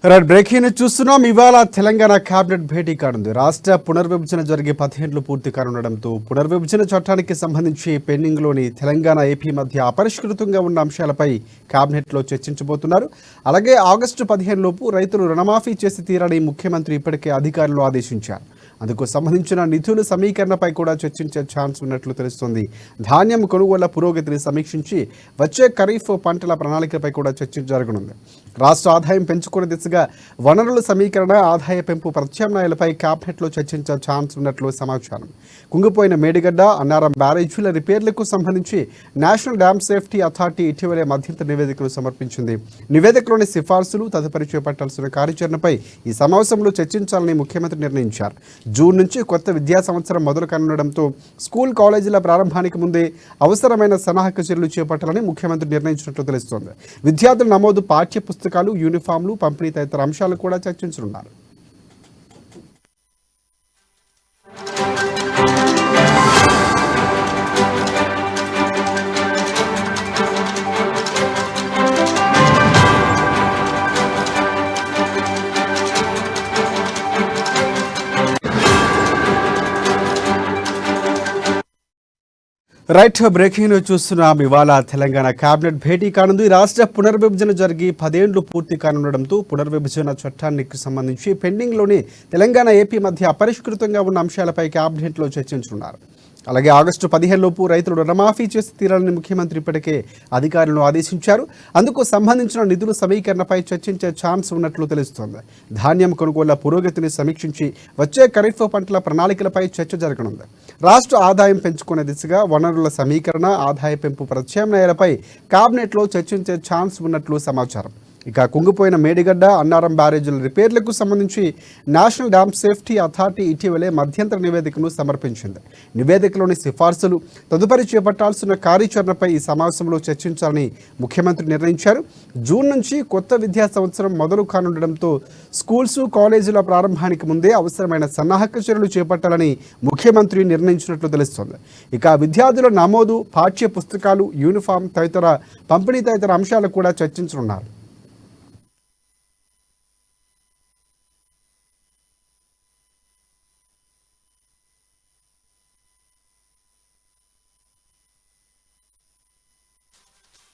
Breaking చూస్తున్నాం. ఇవాళ Telangana cabinet భేటీ కానుంది. రాష్ట్ర పునర్విభజన జరిగే 10 ఏళ్లు పూర్తి కానుండడంతో పునర్విభజన చట్టానికి సంబంధించి పెండింగ్లోని తెలంగాణ ఏపీ మధ్య అపరిష్కృతంగా ఉన్న అంశాలపై కేబినెట్లో చర్చించబోతున్నారు. అలాగే ఆగస్టు 15 లోపు రైతులు రుణమాఫీ చేసి తీరాలని ముఖ్యమంత్రి ఇప్పటికే అధికారులను ఆదేశించారు. అందుకు సంబంధించిన నిధుల సమీకరణపై కూడా చర్చించే ఛాన్స్ ఉన్నట్లు తెలుస్తోంది. ధాన్యం కొనుగోళ్ల పురోగతిని సమీక్షించి వచ్చే ఖరీఫ్ పంటల ప్రణాళికపై కూడా చర్చ జరగనుంది. రాష్ట్ర ఆదాయం పెంచుకునే దిశగా వనరుల సమీకరణ, ఆదాయ పెంపు ప్రత్యామ్నాయాలపై కేబినెట్లో చర్చించే ఛాన్స్ ఉన్నట్లు సమాచారం. కుంగిపోయిన మేడిగడ్డ, అన్నారం బ్యారేజీల రిపేర్లకు సంబంధించి నేషనల్ డ్యామ్ సేఫ్టీ అథారిటీ ఇటీవలే మధ్యంతర నివేదికను సమర్పించింది. నివేదికలోని సిఫార్సులు, తదుపరి చేపట్టాల్సిన కార్యాచరణపై ఈ సమావేశంలో చర్చించాలని ముఖ్యమంత్రి నిర్ణయించారు. జూన్ నుంచి కొత్త విద్యా సంవత్సరం మొదలు కానుండడంతో స్కూల్, కాలేజీల ప్రారంభానికి ముందే అవసరమైన సన్నాహక చర్యలు చేపట్టాలని ముఖ్యమంత్రి నిర్ణయించినట్లు తెలుస్తోంది. విద్యార్థుల నమోదు, పాఠ్య పుస్తకాలు, యూనిఫామ్లు పంపిణీ తదితర అంశాలు కూడా చర్చించనున్నారు. బ్రేకింగ్ చూస్తున్నాం. ఇవాళ తెలంగాణ కేబినెట్ భేటీ కానుంది. రాష్ట్ర పునర్విభజన జరిగి 10 ఏళ్లు పూర్తి కానుండడంతో పునర్విభజన చట్టానికి సంబంధించి పెండింగ్లోని తెలంగాణ ఏపీ మధ్య అపరిష్కృతంగా ఉన్న అంశాలపై కేబినెట్లో చర్చించనున్నారు. అలాగే ఆగస్టు 15 లోపు రైతులు రుణమాఫీ చేసి తీరాలని ముఖ్యమంత్రి ఇప్పటికే అధికారులను ఆదేశించారు. అందుకు సంబంధించిన నిధుల సమీకరణపై చర్చించే ఛాన్స్ ఉన్నట్లు తెలుస్తోంది. ధాన్యం కొనుగోళ్ల పురోగతిని సమీక్షించి వచ్చే ఖరీఫ్ పంటల ప్రణాళికలపై చర్చ జరగనుంది. రాష్ట్ర ఆదాయం పెంచుకునే దిశగా వనరుల సమీకరణ, ఆదాయ పెంపు ప్రత్యామ్నాయాలపై కేబినెట్లో చర్చించే ఛాన్స్ ఉన్నట్లు సమాచారం. ఇక కుంగిపోయిన మేడిగడ్డ, అన్నారం బ్యారేజీల రిపేర్లకు సంబంధించి నేషనల్ డ్యామ్ సేఫ్టీ అథారిటీ ఇటీవలే మధ్యంతర నివేదికను సమర్పించింది. నివేదికలోని సిఫార్సులు, తదుపరి చేపట్టాల్సిన కార్యాచరణపై ఈ సమావేశంలో చర్చించాలని ముఖ్యమంత్రి నిర్ణయించారు. జూన్ నుంచి కొత్త విద్యా సంవత్సరం మొదలు కానుండడంతో స్కూల్స్, కాలేజీల ప్రారంభానికి ముందే అవసరమైన సన్నాహక చర్యలు చేపట్టాలని ముఖ్యమంత్రి నిర్ణయించినట్లు తెలుస్తోంది. ఇక విద్యార్థుల నమోదు, పాఠ్య పుస్తకాలు, యూనిఫామ్ తదితర పంపిణీ తదితర అంశాలు కూడా చర్చించనున్నారు.